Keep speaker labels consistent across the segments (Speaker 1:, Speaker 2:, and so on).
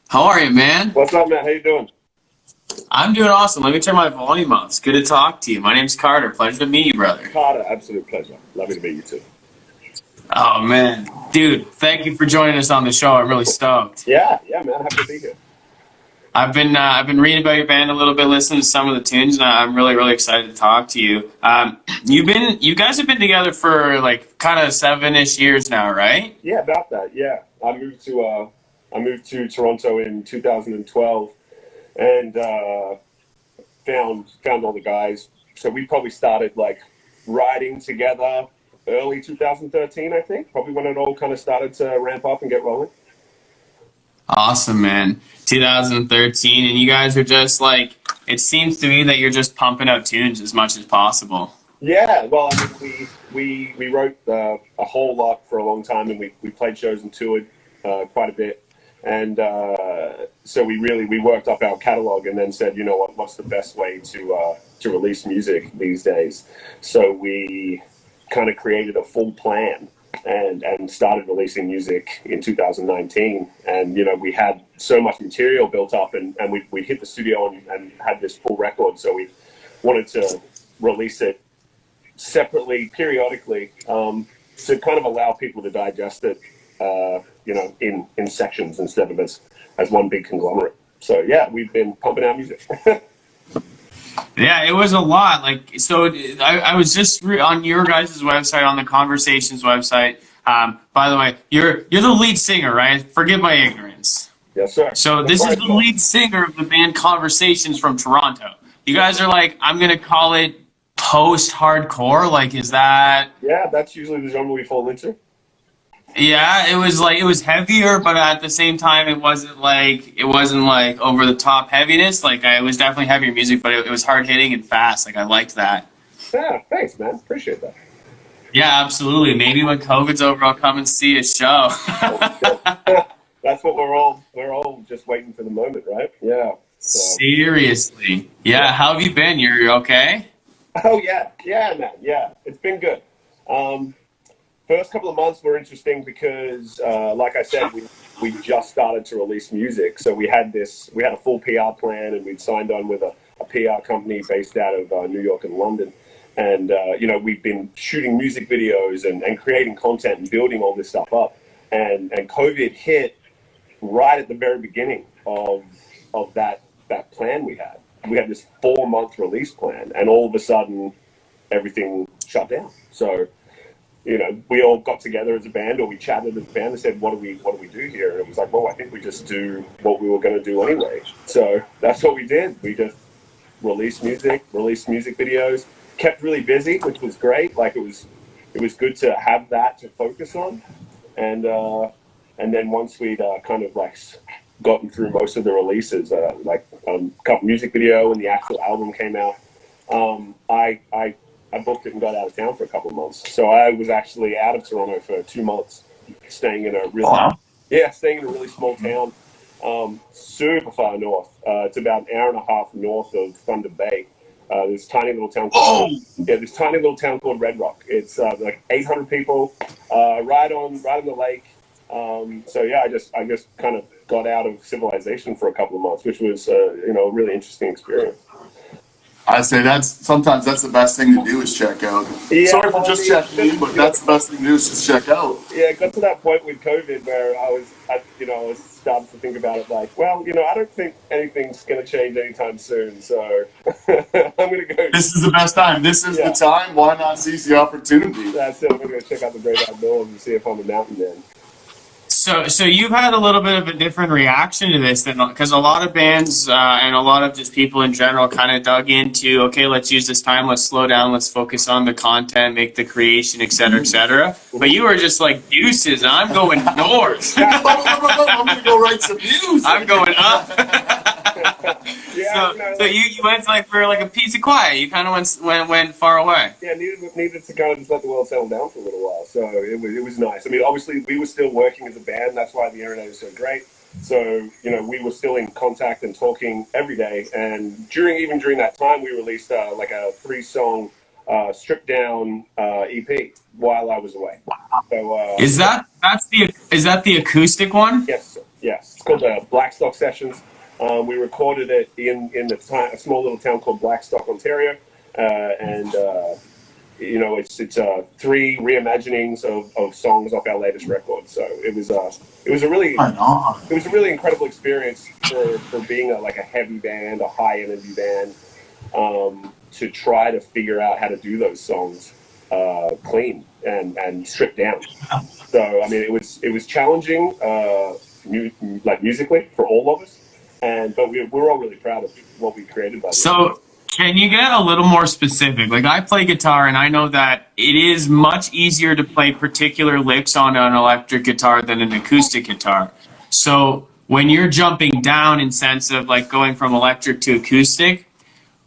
Speaker 1: How are you, man?
Speaker 2: What's up, man? How you doing?
Speaker 1: I'm doing awesome. Let me turn my volume up. It's good to talk to you. My name's Carter. Pleasure to meet you, brother.
Speaker 2: Carter, absolute pleasure. Lovely to meet you too.
Speaker 1: Oh, man. Dude, thank you for joining us on the show. I'm really stoked.
Speaker 2: Yeah, man. Happy to be here.
Speaker 1: I've been reading about your band a little bit, listening to some of the tunes, and I'm really excited to talk to you. You guys have been together for like kind of 7-ish years now, right?
Speaker 2: Yeah, about that. Yeah, I moved to Toronto in 2012, and found all the guys. So we probably started like writing together early 2013, I think. Probably when it all kind of started to ramp up and get rolling.
Speaker 1: Awesome, man. 2013, and you guys are just like, it seems to me that you're just pumping out tunes as much as possible.
Speaker 2: Yeah, well, I mean, we wrote a whole lot for a long time, and we played shows and toured quite a bit. And so we worked up our catalog and then said, you know what's the best way to release music these days? So we kind of created a full plan and started releasing music in 2019. And, you know, we had so much material built up, and we hit the studio and had this full record. So we wanted to release it separately, periodically, to kind of allow people to digest it, you know, in sections instead of as one big conglomerate. So yeah, we've been pumping out music.
Speaker 1: Yeah, it was a lot. Like, so I was just on your guys' website, on the Conversations website. By the way, you're the lead singer, right? Forgive my ignorance.
Speaker 2: Yes, sir.
Speaker 1: So this is the lead singer of the band Conversations from Toronto. You guys are like, I'm going to call it post-hardcore. Like, is that...
Speaker 2: Yeah, that's usually the genre we fall into.
Speaker 1: Yeah, it was heavier, but at the same time, it wasn't like over the top heaviness. Like, it was definitely heavier music, but it was hard hitting and fast. Like, I liked that.
Speaker 2: Yeah, thanks, man. Appreciate that.
Speaker 1: Yeah, absolutely. Maybe when COVID's over, I'll come and see a show.
Speaker 2: That's what we're all just waiting for the moment, right? Yeah. So.
Speaker 1: Seriously. Yeah. How have you been? You're okay?
Speaker 2: Oh yeah, man. Yeah, it's been good. First couple of months were interesting because, like I said, we just started to release music. So we had a full PR plan, and we'd signed on with a PR company based out of New York and London. And, you know, we've been shooting music videos and creating content and building all this stuff up. And COVID hit right at the very beginning of that plan we had. We had this 4-month release plan, and all of a sudden everything shut down. So, you know, we all got together as a band, or we chatted as a band and said, what do we do here? And it was like, well, I think we just do what we were going to do anyway. So that's what we did. We just released music videos, kept really busy, which was great. Like, it was good to have that to focus on. And then once we'd kind of like gotten through most of the releases, like a couple music video and the actual album came out, I booked it and got out of town for a couple of months. So I was actually out of Toronto for 2 months, staying in a really small town, super far north. It's about an hour and a half north of Thunder Bay. This tiny little town called Red Rock. It's like 800 people, right on the lake. So yeah, I just kind of got out of civilization for a couple of months, which was you know, a really interesting experience.
Speaker 3: I say sometimes that's the best thing to do is check out.
Speaker 2: Yeah,
Speaker 3: sorry for just checking in, but that's the best thing to do is just check out.
Speaker 2: Yeah, it got to that point with COVID where I was starting to think about it like, well, you know, I don't think anything's going to change anytime soon, so I'm going to go.
Speaker 3: This is the best time. This is the time. Why not seize the opportunity?
Speaker 2: That's it. I'm going to go check out the great outdoors and see if I'm a mountain man.
Speaker 1: So you've had a little bit of a different reaction to this, because a lot of bands and a lot of just people in general kind of dug into, okay, let's use this time, let's slow down, let's focus on the content, make the creation, et cetera, et cetera. But you were just like, deuces, I'm going north.
Speaker 3: I'm going to go write some music.
Speaker 1: I'm going up. So you went like for like a piece of quiet. You kind of went far away.
Speaker 2: Yeah, needed to kind of just let the world settle down for a little while. So it was nice. I mean, obviously we were still working as a band. That's why the internet is so great. So, you know, we were still in contact and talking every day. And during that time, we released like a 3-song stripped down EP while I was away. So
Speaker 1: is that the acoustic one?
Speaker 2: Yes, sir. Yes. called the Blackstock Sessions. We recorded it in a small little town called Blackstock, Ontario, and it's 3 reimaginings of songs off our latest record. So it was a really incredible experience for being a heavy band, a high energy band, to try to figure out how to do those songs clean and stripped down. So I mean, it was challenging, musically for all of us, but we're all really proud of what we created.
Speaker 1: So can you get a little more specific? Like, I play guitar, and I know that it is much easier to play particular licks on an electric guitar than an acoustic guitar. So when you're jumping down in sense of like going from electric to acoustic,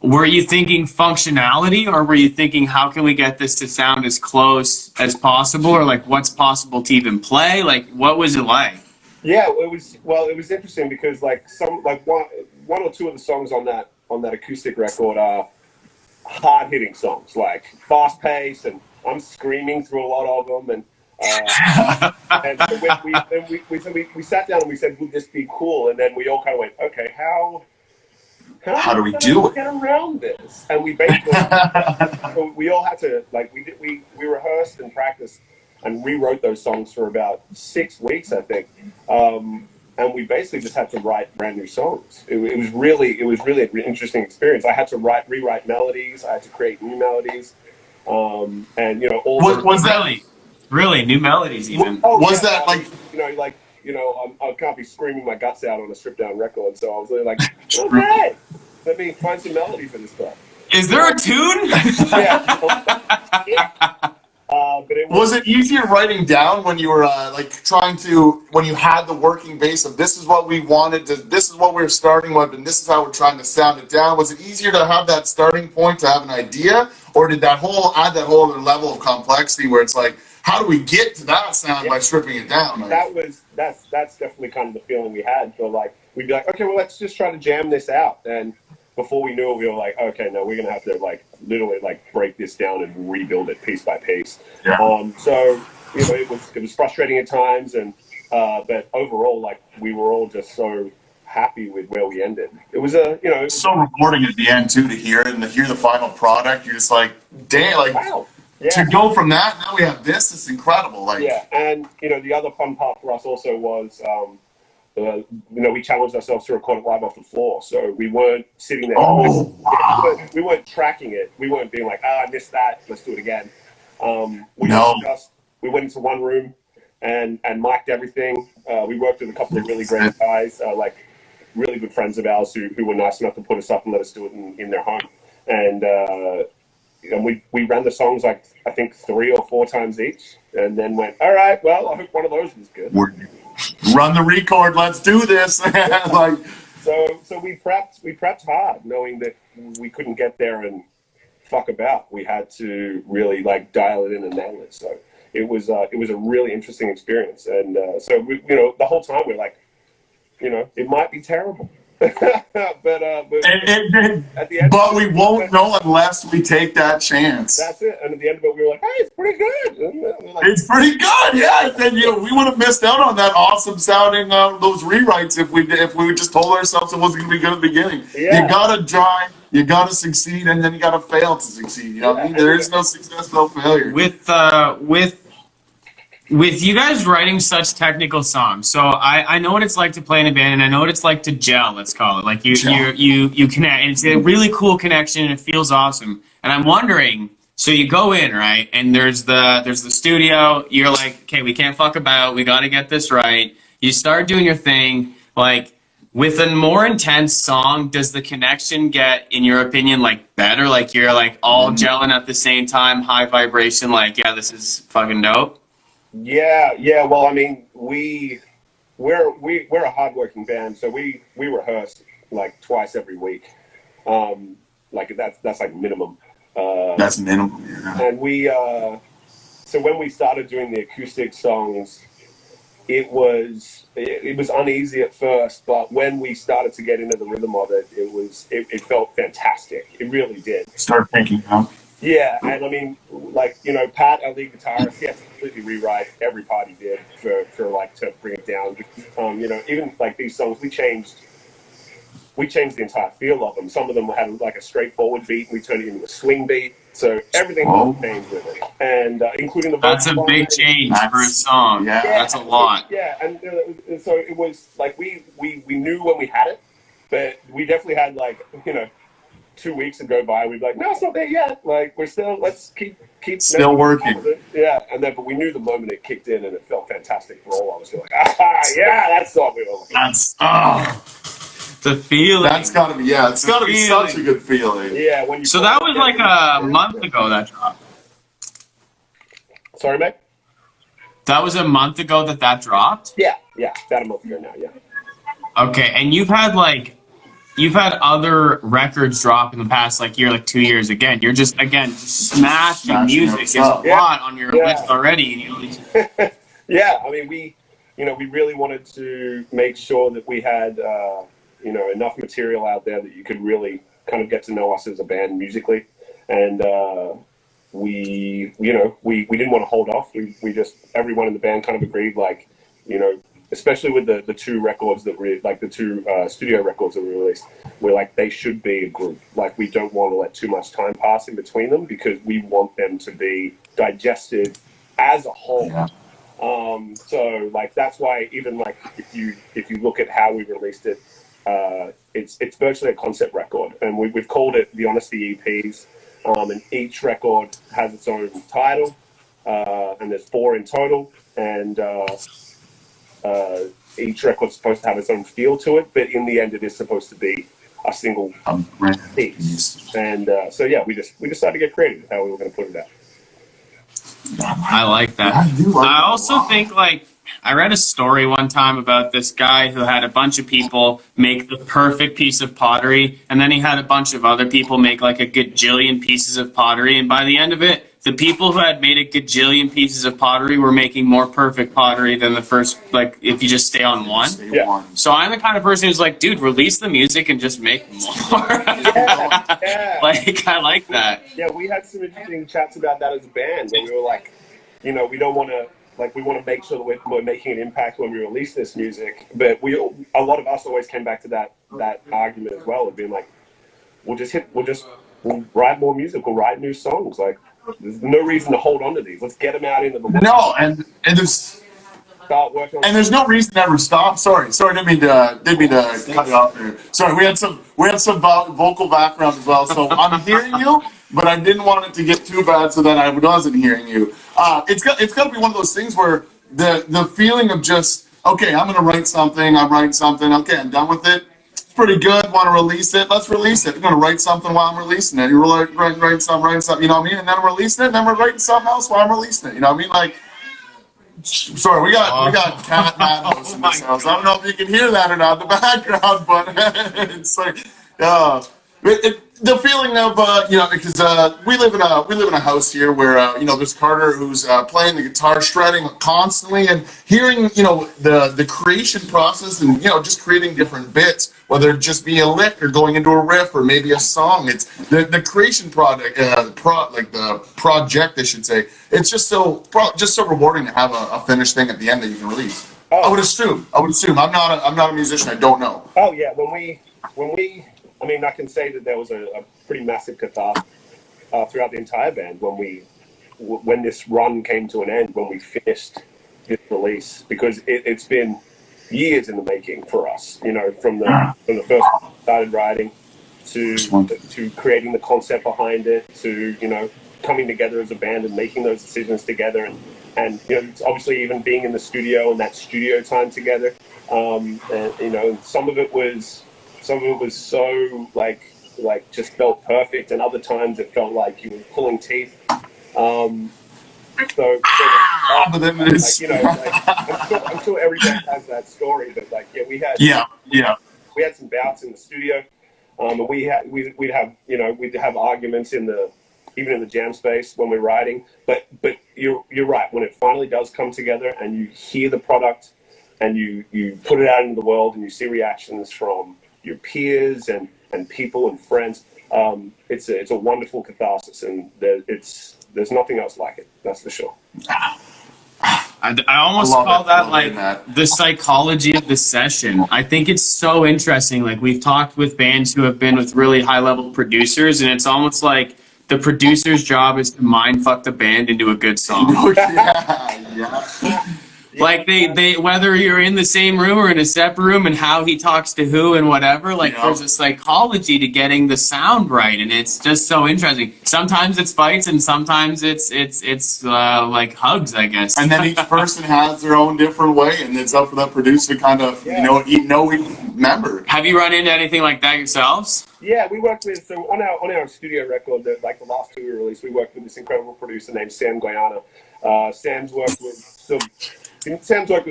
Speaker 1: were you thinking functionality, or were you thinking how can we get this to sound as close as possible, or like what's possible to even play? Like, what was it like?
Speaker 2: Yeah, it was interesting because one or two of the songs on that acoustic record are hard hitting songs, like fast paced, and I'm screaming through a lot of them, and so we sat down and we said, would this be cool? And then we all kind of went, okay, how
Speaker 3: do we do it?
Speaker 2: Get around this? And we basically we all had to we rehearsed and practiced and rewrote those songs for about 6 weeks, I think. And we basically just had to write brand new songs. It was really an interesting experience. I had to rewrite melodies. I had to create new melodies, and
Speaker 3: was that
Speaker 1: really new melodies even?
Speaker 2: I can't be screaming my guts out on a stripped down record, so I was really like, okay, let me find some melody for this stuff.
Speaker 1: Is there a tune?
Speaker 2: Yeah. But
Speaker 3: was it easier writing down when you were when you had the working base of this is what we wanted to, this is what we're starting with, and this is how we're trying to sound it down? Was it easier to have that starting point to have an idea, or did that add that whole other level of complexity where it's like, how do we get to that sound by stripping it down?
Speaker 2: That's definitely kind of the feeling we had. So we'd be like, okay, well, let's just try to jam this out. And before we knew it, we were like, okay, no, we're gonna have to literally break this down and rebuild it piece by piece.
Speaker 3: Yeah.
Speaker 2: So it was frustrating at times, and but overall, we were all just so happy with where we ended. It was
Speaker 3: so rewarding at the end too, to hear it and to hear the final product. You're just like, damn,
Speaker 2: wow. Yeah.
Speaker 3: To go from that, now we have this. It's incredible.
Speaker 2: Yeah, and the other fun part for us also was, we challenged ourselves to record it live off the floor. So we weren't sitting there.
Speaker 3: Oh, wow.
Speaker 2: We weren't tracking it. We weren't being like, I missed that. Let's do it again. We went into one room and mic'd everything. We worked with a couple of really great guys, really good friends of ours who were nice enough to put us up and let us do it in their home. And we ran the songs I think 3 or 4 times each, and then went, all right, well, I hope one of those was good.
Speaker 3: Run the record, let's do this.
Speaker 2: So we prepped hard, knowing that we couldn't get there and fuck about. We had to really dial it in and nail it. So it was a really interesting experience, and so the whole time we're like, it might be terrible. but at the end,
Speaker 3: we won't know unless we take that chance.
Speaker 2: That's it. And at the end of it, we were like, "Hey, it's pretty good."
Speaker 3: It's pretty good, yeah. And we would have missed out on that awesome sounding those rewrites if we just told ourselves it wasn't going to be good at the beginning.
Speaker 2: Yeah.
Speaker 3: You gotta try, you gotta succeed, and then you gotta fail to succeed. You know what I mean? There is no success, no failure.
Speaker 1: With you guys writing such technical songs, so I know what it's like to play in a band, and I know what it's like to gel, let's call it. You connect, and it's a really cool connection, and it feels awesome. And I'm wondering, so you go in, right, and there's the studio, you're like, okay, we can't fuck about, we gotta get this right. You start doing your thing, with a more intense song, does the connection get, in your opinion, better? You're all gelling at the same time, high vibration, yeah, this is fucking dope?
Speaker 2: Yeah. Well, I mean, we're a hardworking band, so we rehearse twice every week. That's minimum.
Speaker 3: That's minimum. Yeah.
Speaker 2: And so when we started doing the acoustic songs, it was uneasy at first, but when we started to get into the rhythm of it, it felt fantastic. It really did.
Speaker 3: Start thinking, huh?
Speaker 2: Yeah, and I mean, like, you know, Pat, our lead guitarist, he had to completely rewrite every part he did for like to bring it down. You know, even like these songs, we changed the entire feel of them. Some of them had like a straightforward beat, and we turned it into a swing beat. So everything was changed with it, and including the
Speaker 1: That's
Speaker 2: vocal
Speaker 1: a
Speaker 2: line.
Speaker 1: big change for a song.
Speaker 3: Yeah.
Speaker 1: That's a lot.
Speaker 2: Yeah, and so it was like we knew when we had it, but we definitely had, like, you know, 2 weeks would go by, and we'd be like, no, it's not there yet. Like, we're still, let's keep
Speaker 3: Still working.
Speaker 2: Yeah, and then, but we knew the moment it kicked in, and it felt fantastic for all of us. We're like, yeah, that's what we were looking for.
Speaker 1: That's the feeling.
Speaker 3: That's gotta be, yeah, it's gotta be such a good feeling.
Speaker 2: Yeah, when you.
Speaker 1: So that was like a month ago that dropped.
Speaker 2: Sorry, mate?
Speaker 1: That was a month ago that dropped?
Speaker 2: Yeah, about a month ago now, yeah.
Speaker 1: Okay, and you've had other records drop in the past like year, like 2 years. Again, you're just smashing music. There's a lot on your list already. And
Speaker 2: Yeah, I mean, we really wanted to make sure that we had, you know, enough material out there that you could really kind of get to know us as a band musically, and we didn't want to hold off. We just, everyone in the band kind of agreed, like, you know, especially with the two records that we, like the two studio records that we released, we're like, they should be a group. Like, we don't want to let too much time pass in between them, because we want them to be digested as a whole.
Speaker 3: Yeah.
Speaker 2: So like, that's why even like if you look at how we released it, it's virtually a concept record, and we've called it the Honesty EPs, and each record has its own title, and there's 4 in total, and each record's supposed to have its own feel to it, but in the end it is supposed to be a single piece. And so yeah, we decided to get creative with how we were going to put it out.
Speaker 1: I like that. I also think, like, I read a story one time about this guy who had a bunch of people make the perfect piece of pottery, and then he had a bunch of other people make like a gajillion pieces of pottery, and by the end of it, the people who had made a gajillion pieces of pottery were making more perfect pottery than the first, like, if you just stay on one.
Speaker 2: Yeah.
Speaker 1: So I'm the kind of person who's like, dude, release the music and just make more.
Speaker 2: Yeah.
Speaker 1: Like, I like that.
Speaker 2: Yeah, we had some interesting chats about that as a band, where we were like, you know, we don't want to, like, we want to make sure that we're making an impact when we release this music, but a lot of us always came back to that argument as well, of being like, we'll write more music, we'll write new songs, like, there's no reason to hold on to these. Let's get them out into the world.
Speaker 3: No, and there's
Speaker 2: start working on.
Speaker 3: And there's no reason to ever stop. Sorry, didn't mean to cut you off there. Sorry, we had some vocal background as well. So I'm hearing you, but I didn't want it to get too bad, so that I wasn't hearing you. It's got to be one of those things where the feeling of just, okay, I'm gonna write something. I'm writing something. Okay, I'm done with it. Pretty good, want to release it, let's release it. I'm going to write something while I'm releasing it. You're like, writing something, you know what I mean? And then I'm releasing it, and then we're writing something else while I'm releasing it, you know what I mean? Like, sorry, we got cat matters in this house. I don't know if you can hear that or not in the background, but it's like, the feeling of, you know, because we live in a house here where, you know, there's Carter who's playing the guitar, shredding constantly, and hearing, you know, the creation process, and, you know, just creating different bits, whether it just be a lick or going into a riff or maybe a song. It's the creation product, the project, I should say. It's just so rewarding to have a finished thing at the end that you can release. I would assume. I'm not a musician. I don't know.
Speaker 2: Oh yeah, when we. I mean, I can say that there was a pretty massive catharsis throughout the entire band when this run came to an end, when we finished this release, because it's been years in the making for us. You know, from the first started writing to creating the concept behind it, to, you know, coming together as a band and making those decisions together, and you know, it's obviously even being in the studio and that studio time together. And you know, some of it was so like just felt perfect, and other times it felt like you were pulling teeth. But then like, you know, like, I'm sure every band has that story, but like, yeah, we had some bouts in the studio, and we'd have arguments even in the jam space when we're writing. But you're right, when it finally does come together and you hear the product and you put it out into the world and you see reactions from your peers and people and friends, It's a wonderful catharsis, and there's nothing else like it. That's for sure.
Speaker 1: I almost call that like the psychology of the session. I think it's so interesting. Like we've talked with bands who have been with really high level producers, and it's almost like the producer's job is to mind fuck the band into a good song.
Speaker 3: Yeah.
Speaker 1: Like they whether you're in the same room or in a separate room, and how he talks to who and whatever, like there's a psychology to getting the sound right, and it's just so interesting. Sometimes it's fights, and sometimes it's like hugs, I guess.
Speaker 3: And then each person has their own different way, and it's up for that producer to kind of remember.
Speaker 2: Have
Speaker 1: you run into anything like that yourselves?
Speaker 2: Yeah, we worked with, so on our studio record, like the last two we released, we worked with this incredible producer named Sam Guyana. Sam's worked with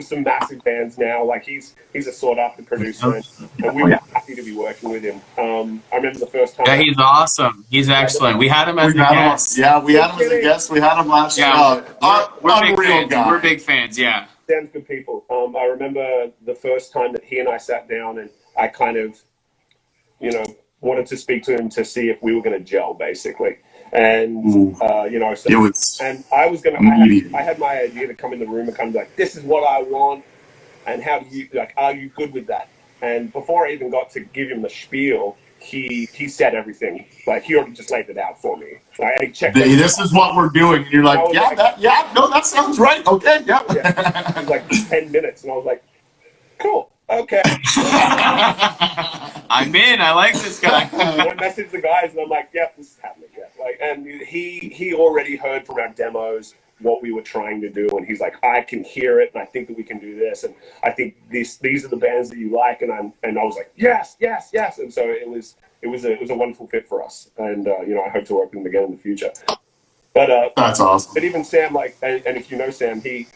Speaker 2: some massive bands now. Like he's a sought after producer, and we were happy to be working with him. I remember the first time.
Speaker 1: Yeah, he's awesome. He's excellent. We had him as a guest.
Speaker 3: Yeah, we had him as a guest. We had him last year.
Speaker 1: We're big fans. We're big fans. Yeah.
Speaker 2: Sam's good people. I remember the first time that he and I sat down, and I kind of, wanted to speak to him to see if we were going to gel, basically. And, and I was going to, I had my idea to come in the room and kind of like, this is what I want. And how do you, are you good with that? And before I even got to give him the spiel, he said everything. Like, he already just laid it out for me. Like, and he checked
Speaker 3: this is what we're doing. And you're like, that sounds right. Okay, yeah.
Speaker 2: It was like 10 minutes. And I was like, cool. Okay.
Speaker 1: I'm in. I like this guy.
Speaker 2: I messaged the guys, and I'm like, "Yep, this is happening." Yeah. Like, and he already heard from our demos what we were trying to do, and he's like, "I can hear it, and I think that we can do this, and I think these are the bands that you like." And I was like, "Yes, yes, yes!" And so it was a wonderful fit for us, and I hope to work with him again in the future. But
Speaker 3: that's awesome.
Speaker 2: But even Sam, like, and if you know Sam, he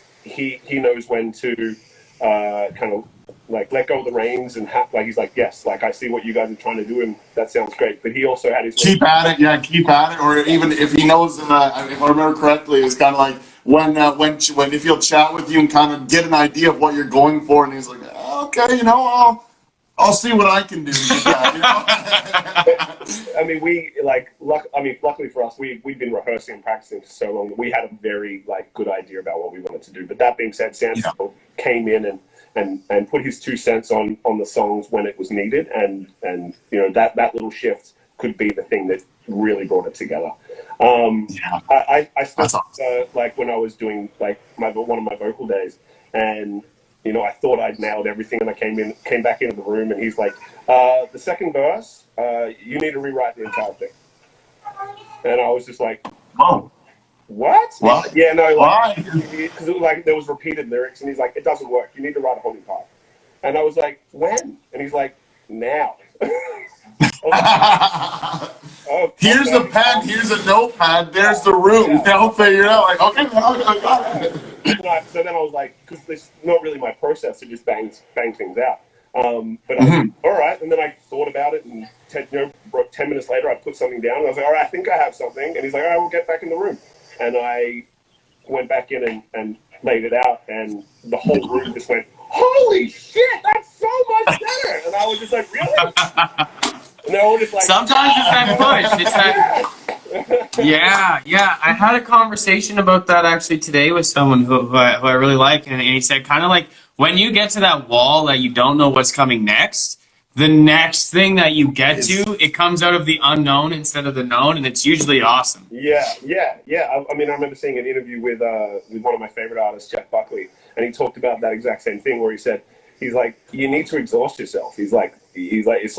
Speaker 2: knows when to kind of like let go of the reins, and he's like, yes, like I see what you guys are trying to do, and that sounds great. But he also had his
Speaker 3: keep at it. Or even if he knows, if I remember correctly, it's kind of like when if he'll chat with you and kind of get an idea of what you're going for, and he's like, okay, I'll see what I can do.
Speaker 2: I mean, luckily for us, we've been rehearsing and practicing for so long that we had a very good idea about what we wanted to do. But that being said, Sam came in and put his 2 cents on the songs when it was needed, and that little shift could be the thing that really brought it together. I still when I was doing one of my vocal days, and I thought I'd nailed everything, and I came back into the room, and he's like, the second verse, you need to rewrite the entire thing. And I was just like,
Speaker 3: oh,
Speaker 2: what? Yeah, no,
Speaker 3: why?
Speaker 2: Because there was repeated lyrics, and he's like, it doesn't work. You need to write a whole new part. And I was like, when? And he's like, now.
Speaker 3: Here's a pen, here's a notepad, there's the room. They'll figure it out. Like, okay, I got it.
Speaker 2: So then I was like, because it's not really my process to just bang things out. But I was, all right, and then I thought about it, and 10 minutes later, I put something down, and I was like, all right, I think I have something. And he's like, all right, we'll get back in the room. And I went back in and laid it out, and the whole room just went, holy shit, that's so much better! And I was just like, really? And they're all just like,
Speaker 1: sometimes it's that push. It's that. Yeah. I had a conversation about that actually today with someone who I really like, and he said kind of like when you get to that wall that you don't know what's coming next, the next thing that you get to, it comes out of the unknown instead of the known, and it's usually awesome.
Speaker 2: Yeah. I mean, I remember seeing an interview with one of my favorite artists, Jeff Buckley, and he talked about that exact same thing where he said, he's like, you need to exhaust yourself. He's like, it's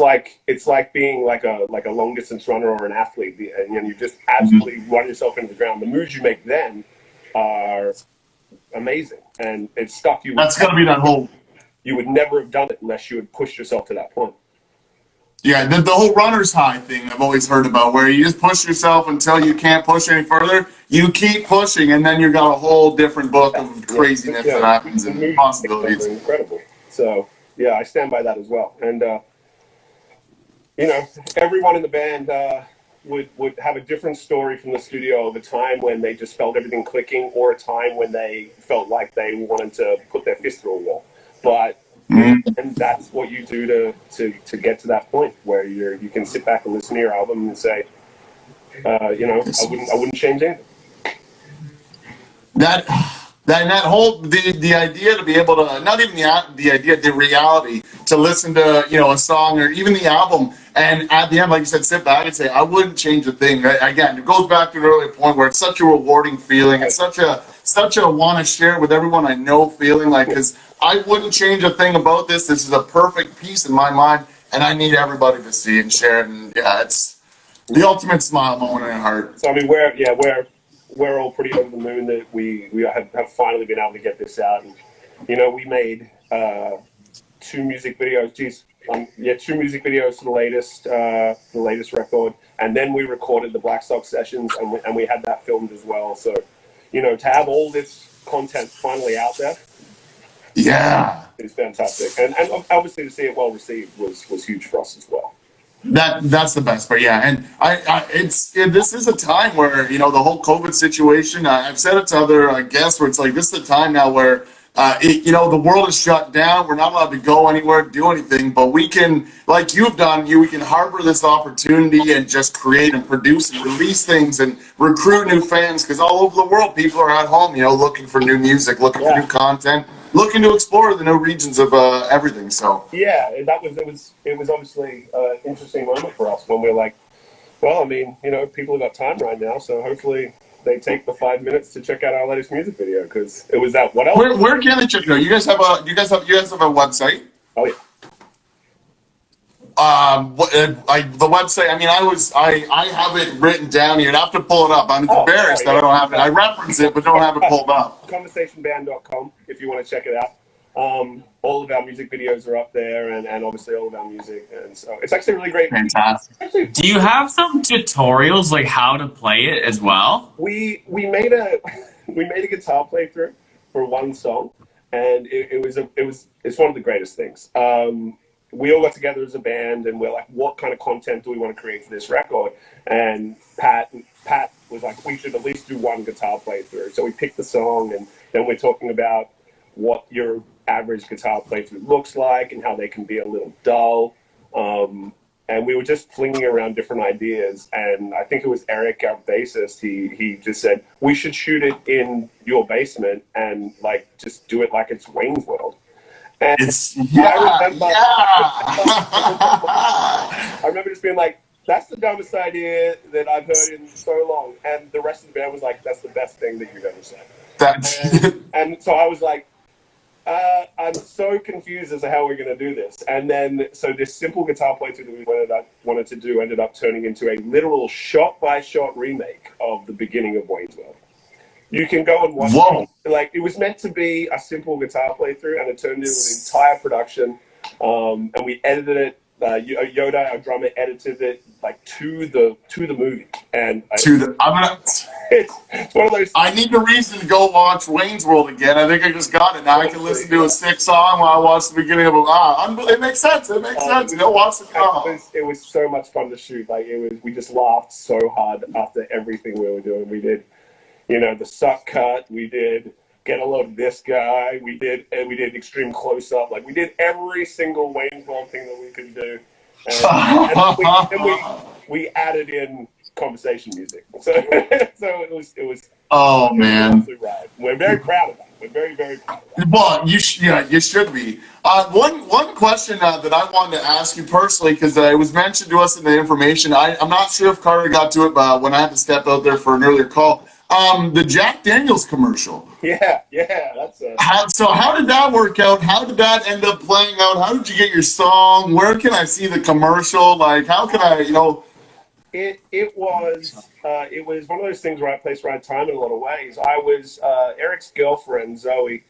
Speaker 2: like being like a long distance runner or an athlete, and you just absolutely run yourself into the ground. The moves you make then are amazing, and it's stuff
Speaker 3: that's gonna be that whole.
Speaker 2: You would never have done it unless you had pushed yourself to that point.
Speaker 3: Yeah, the whole runner's high thing I've always heard about, where you just push yourself until you can't push any further. You keep pushing, and then you got a whole different book of craziness that happens and possibilities.
Speaker 2: Incredible. So yeah, I stand by that as well. And everyone in the band would have a different story from the studio of a time when they just felt everything clicking, or a time when they felt like they wanted to put their fist through a wall. But And that's what you do to get to that point where you can sit back and listen to your album and say, I wouldn't change anything.
Speaker 3: That whole the idea to be able to, not even the idea, the reality to listen to a song or even the album, and at the end, like you said, sit back and say, I wouldn't change a thing. Again, it goes back to an earlier point where it's such a rewarding feeling. It's such a want to share it with everyone I know feeling, like, because I wouldn't change a thing about this. This is a perfect piece in my mind, and I need everybody to see it and share it. And yeah, it's the ultimate smile moment in my heart.
Speaker 2: So I mean, we're all pretty over the moon that we have finally been able to get this out. And, we made 2 music videos. Two music videos for the latest record, and then we recorded the Black Sox sessions, and we had that filmed as well. So, to have all this content finally out there, is fantastic. And obviously to see it well received was huge for us as well.
Speaker 3: That's the best part, yeah. And this is a time where the whole COVID situation. I've said it to other guests where it's like, this is a time now where the world is shut down. We're not allowed to go anywhere, do anything, but we can, like you've done, we can harbor this opportunity and just create and produce and release things and recruit new fans, because all over the world people are at home, looking for new music, looking for new content, looking to explore the new regions of everything. So
Speaker 2: yeah, it was obviously an interesting moment for us when we're like, well, I mean, people have got time right now, so hopefully they take the 5 minutes to check out our latest music video, because it was that. What else?
Speaker 3: Where can they check it out? You guys have a website?
Speaker 2: Oh yeah.
Speaker 3: The website. I mean, I have it written down here. I'd have to pull it up. I'm embarrassed that I don't have it. I reference it, but don't have it pulled up.
Speaker 2: Conversationband.com if you want to check it out. All of our music videos are up there, and obviously all of our music, and so it's actually really great.
Speaker 3: Fantastic.
Speaker 1: Do you have some tutorials like how to play it as well?
Speaker 2: We made a guitar playthrough for one song, and it's one of the greatest things. We all got together as a band, and we're like, what kind of content do we want to create for this record? And Pat was like, we should at least do one guitar playthrough. So we picked the song, and then we're talking about what your average guitar playthrough looks like and how they can be a little dull. And we were just flinging around different ideas. And I think it was Eric, our bassist, he just said, we should shoot it in your basement and just do it like it's Wayne's World. And I remember just being like, that's the dumbest idea that I've heard in so long. And the rest of the band was like, that's the best thing that you've ever said. And so I was like, I'm so confused as to how we're going to do this. And then, so this simple guitar playthrough that we wanted to do ended up turning into a literal shot-by-shot remake of the beginning of Wayne's World. You can go and watch it. It was meant to be a simple guitar playthrough, and it turned into an entire production. And we edited it. Yoda, our drummer, edited it to the movie. And it's one of those.
Speaker 3: I need the reason to go watch Wayne's World again. I think I just got it now. I can listen to a sick song while I watch the beginning of it. It makes sense. It makes sense. Watch the
Speaker 2: it was so much fun to shoot. We just laughed so hard after everything we were doing. We did, the suck cut. We did Get a Load of This Guy. We did extreme close up. We did every single Wayne's World thing that we could do. And we added in conversation music. So it was.
Speaker 3: Oh man!
Speaker 2: Right. We're very proud of that. We're very, very proud of that.
Speaker 3: Well, you should be. One question that I wanted to ask you personally, because it was mentioned to us in the information. I'm not sure if Carter got to it, but when I had to step out there for an earlier call. The Jack Daniels commercial.
Speaker 2: Yeah, that's it.
Speaker 3: So how did that work out? How did that end up playing out? How did you get your song? Where can I see the commercial? How can I,
Speaker 2: It was one of those things where I placed right time in a lot of ways. I was Eric's girlfriend Zoe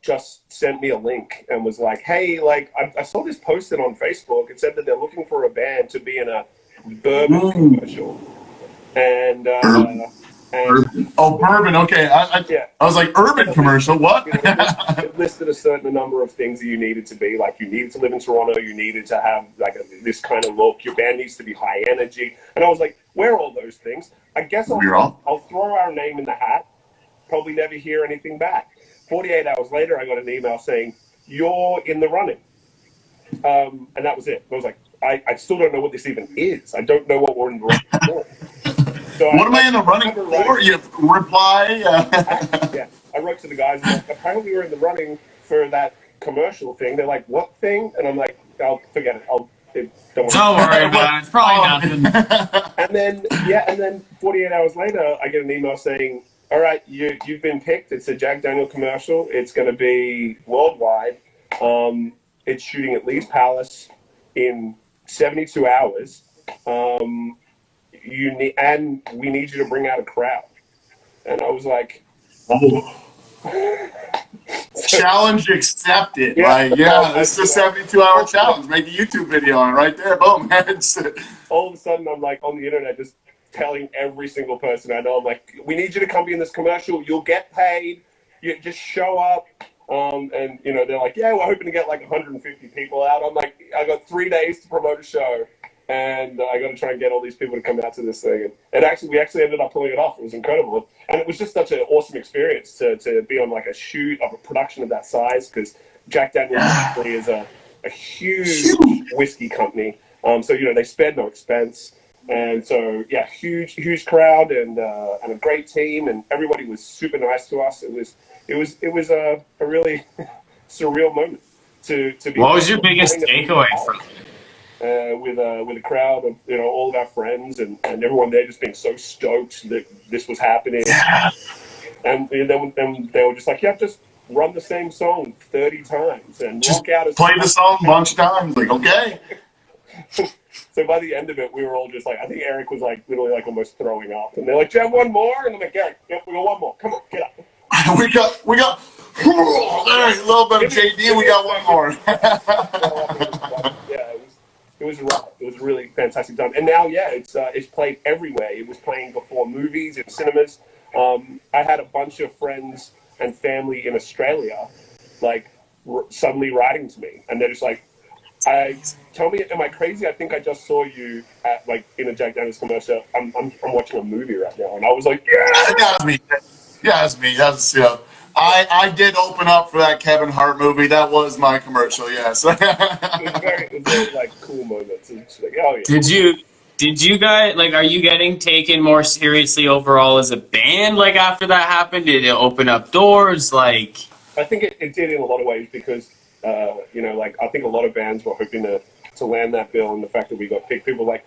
Speaker 2: just sent me a link and was like, hey, I saw this posted on Facebook. It said that they're looking for a band to be in a bourbon commercial. And
Speaker 3: bourbon. Okay, I was like, urban commercial. What?
Speaker 2: It listed a certain number of things that you needed to be. You needed to live in Toronto. You needed to have this kind of look. Your band needs to be high energy. And I was like, we're all those things. I guess I'll throw our name in the hat. Probably never hear anything back. 48 hours later, I got an email saying, you're in the running. And that was it. I was like, I still don't know what this even is. I don't know what we're in the running for. So
Speaker 3: what am I in the running for? You reply.
Speaker 2: Yeah, I wrote to the guys. And like, apparently, we're in the running for that commercial thing. They're like, "What thing?" And I'm like, "I'll forget it. Don't
Speaker 1: worry about it. It's probably nothing."
Speaker 2: And then 48 hours later, I get an email saying, "All right, you've been picked. It's a Jack Daniel commercial. It's going to be worldwide. It's shooting at Lee's Palace in 72 hours. We need you to bring out a crowd." And I was like,
Speaker 3: "Oh." Challenge accepted.
Speaker 2: Yeah,
Speaker 3: like, this is a 72-hour challenge. Make a YouTube video on it right there. Boom.
Speaker 2: All of a sudden, I'm like on the internet just telling every single person I know, I'm like, "We need you to come be in this commercial. You'll get paid. You just show up." And they're like, "Yeah, we're hoping to get like 150 people out." I'm like, I got 3 days to promote a show, and I got to try and get all these people to come out to this thing. And we actually ended up pulling it off. It was incredible, and it was just such an awesome experience to be on like a shoot of a production of that size, because Jack Daniel's actually is a huge whiskey company. So they spared no expense. And so, yeah, huge crowd and a great team, and everybody was super nice to us. It was a really surreal moment to be.
Speaker 1: What was your biggest takeaway from
Speaker 2: it? With a crowd of all of our friends and everyone there just being so stoked that this was happening.
Speaker 3: Yeah.
Speaker 2: And then they were just like, "Yeah, just run the same song 30 times and
Speaker 3: just
Speaker 2: walk out."
Speaker 3: Play the song a bunch of times. Like, okay.
Speaker 2: So by the end of it, we were all just like, I think Eric was like literally like almost throwing up. And they're like, "Do you have one more?" And I'm like, "Eric, yep, we got one more. Come on, get up."
Speaker 3: we got there's a little bit of JD. We got one more.
Speaker 2: Yeah, it was rough. It was really fantastic time. And now, yeah, it's played everywhere. It was playing before movies in cinemas. I had a bunch of friends and family in Australia, like suddenly writing to me, and they're just like, "Tell me, am I crazy? I think I just saw you at like in a Jack Daniel's commercial. I'm watching a movie right now." And I was like, "Yeah,
Speaker 3: that's me. Yeah, that's me. That's I did open up for that Kevin Hart movie. That was my commercial. Yes.
Speaker 2: It was very like cool moments. It's like, oh yeah.
Speaker 1: Did you guys are you getting taken more seriously overall as a band? Like after that happened, did it open up doors? Like,
Speaker 2: I think it did in a lot of ways because I think a lot of bands were hoping to land that bill, and the fact that we got picked, people were like,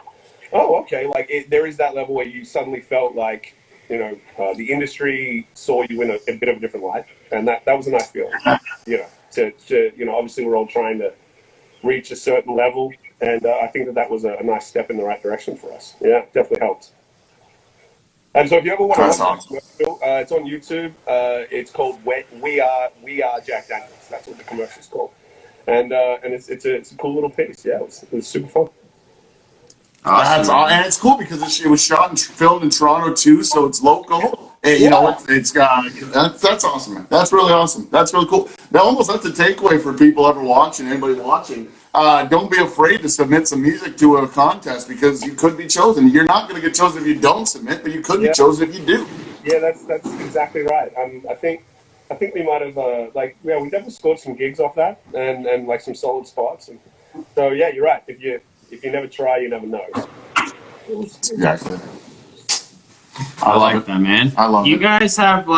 Speaker 2: "Oh, okay." There is that level where you suddenly felt like the industry saw you in a bit of a different light, and that was a nice feeling. Obviously we're all trying to reach a certain level, and I think that was a nice step in the right direction for us. Yeah, definitely helped. And so if you ever want to watch the commercial, it's on YouTube. It's called We Are Jack Daniels. That's what the commercial is called. And it's a cool little piece. Yeah, it was super fun.
Speaker 3: Awesome. And it's cool because it was shot and filmed in Toronto too, so it's local. And, it's got that's awesome, man. That's really awesome. That's really cool. Now, almost that's a takeaway for people ever watching, anybody watching. Don't be afraid to submit some music to a contest because you could be chosen. You're not going to get chosen if you don't submit, but you could be chosen if you do.
Speaker 2: Yeah, that's exactly right. I think we might have we definitely scored some gigs off that and like some solid spots. And so yeah, you're right. If you never try, you never know.
Speaker 3: Exactly.
Speaker 1: I like that, man.
Speaker 3: I love it.
Speaker 1: You guys have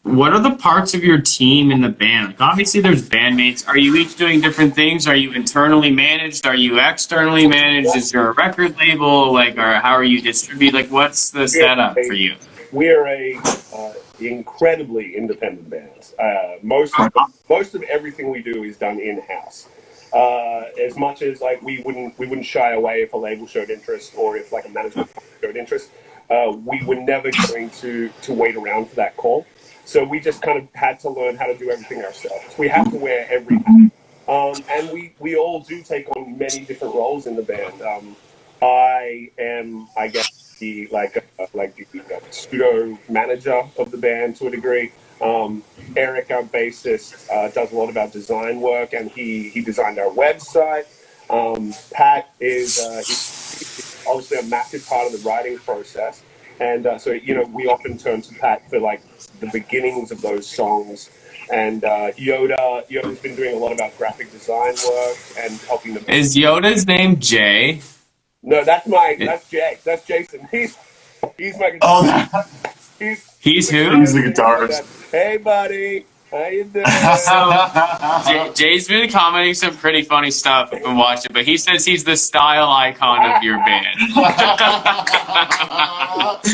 Speaker 1: what are the parts of your team in the band? Like, obviously, there's bandmates. Are you each doing different things? Are you internally managed? Are you externally managed? Is there a record label? Or how are you distributed? What's the setup for you?
Speaker 2: We're a incredibly independent band. Most of everything we do is done in house. As much as we wouldn't shy away if a label showed interest or if a management showed interest, we were never going to wait around for that call. So we just kind of had to learn how to do everything ourselves. We have to wear every hat. And we all do take on many different roles in the band. I am, I guess, the pseudo manager of the band to a degree. Eric, our bassist, does a lot of our design work, and he designed our website. Pat is he's obviously a massive part of the writing process, and so we often turn to Pat for the beginnings of those songs And Yoda's been doing a lot of our graphic design work and helping them.
Speaker 1: Is Yoda's name Jay?
Speaker 2: No, that's Jay. That's Jason. He's my guitar.
Speaker 3: Oh,
Speaker 1: He's who?
Speaker 3: He's the guitarist.
Speaker 2: Hey, buddy. How you doing?
Speaker 1: Jay's been commenting some pretty funny stuff. I've been watching, but he says he's the style icon of your band.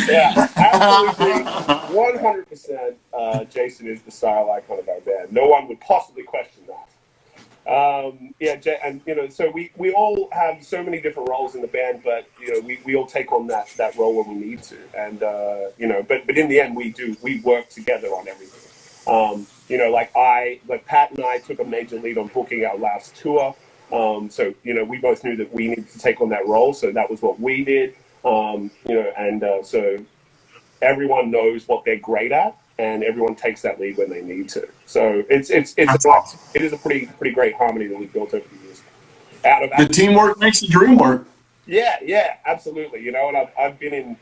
Speaker 2: Yeah, absolutely, 100%. Jason is the style icon of our band. No one would possibly question that. Jay, and so we all have so many different roles in the band, but we all take on that role when we need to, and but in the end we work together on everything. Like Pat and I took a major lead on booking our last tour. So we both knew that we needed to take on that role, so that was what we did. So everyone knows what they're great at, and everyone takes that lead when they need to. So it is a pretty great harmony that we've built over the years.
Speaker 3: The teamwork makes the dream work.
Speaker 2: Yeah, absolutely. And I've been in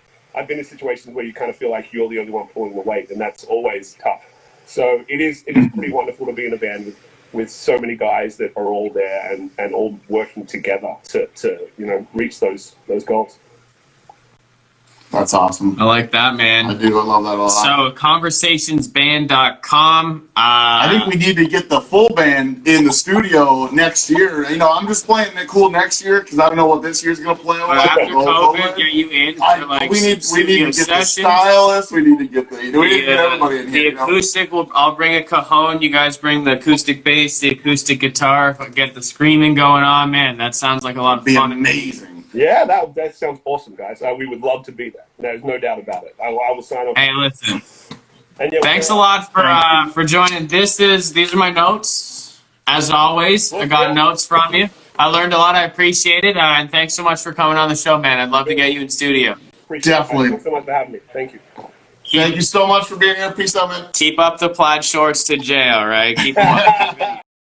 Speaker 2: situations where you kind of feel like you're the only one pulling the weight, and that's always tough. So it is pretty wonderful to be in a band with so many guys that are all there and all working together to reach those goals.
Speaker 3: That's awesome.
Speaker 1: I like that, man.
Speaker 3: I do. I love that a lot.
Speaker 1: So, conversationsband.com.
Speaker 3: I think we need to get the full band in the studio next year. I'm just playing it cool next year because I don't know what this year's going to play like.
Speaker 1: After COVID, get you in for
Speaker 3: we need to get the stylist. We need to get everybody in here.
Speaker 1: The acoustic, I'll bring a cajon. You guys bring the acoustic bass, the acoustic guitar. Get the screaming going on, man. That sounds like a lot of fun.
Speaker 3: Amazing.
Speaker 2: Yeah, that sounds awesome, guys. We would love to be there. There's no doubt about it. I will sign up.
Speaker 1: Hey, listen. Thanks a lot for joining. These are my notes. As always, I got notes from you. I learned a lot. I appreciate it. And thanks so much for coming on the show, man. I'd love to get you in studio.
Speaker 3: Definitely.
Speaker 2: Thanks so much for having me. Thank you.
Speaker 3: Thank you so much for being here. Peace out, man.
Speaker 1: Keep up the plaid shorts to Jay, all right? Keep them up.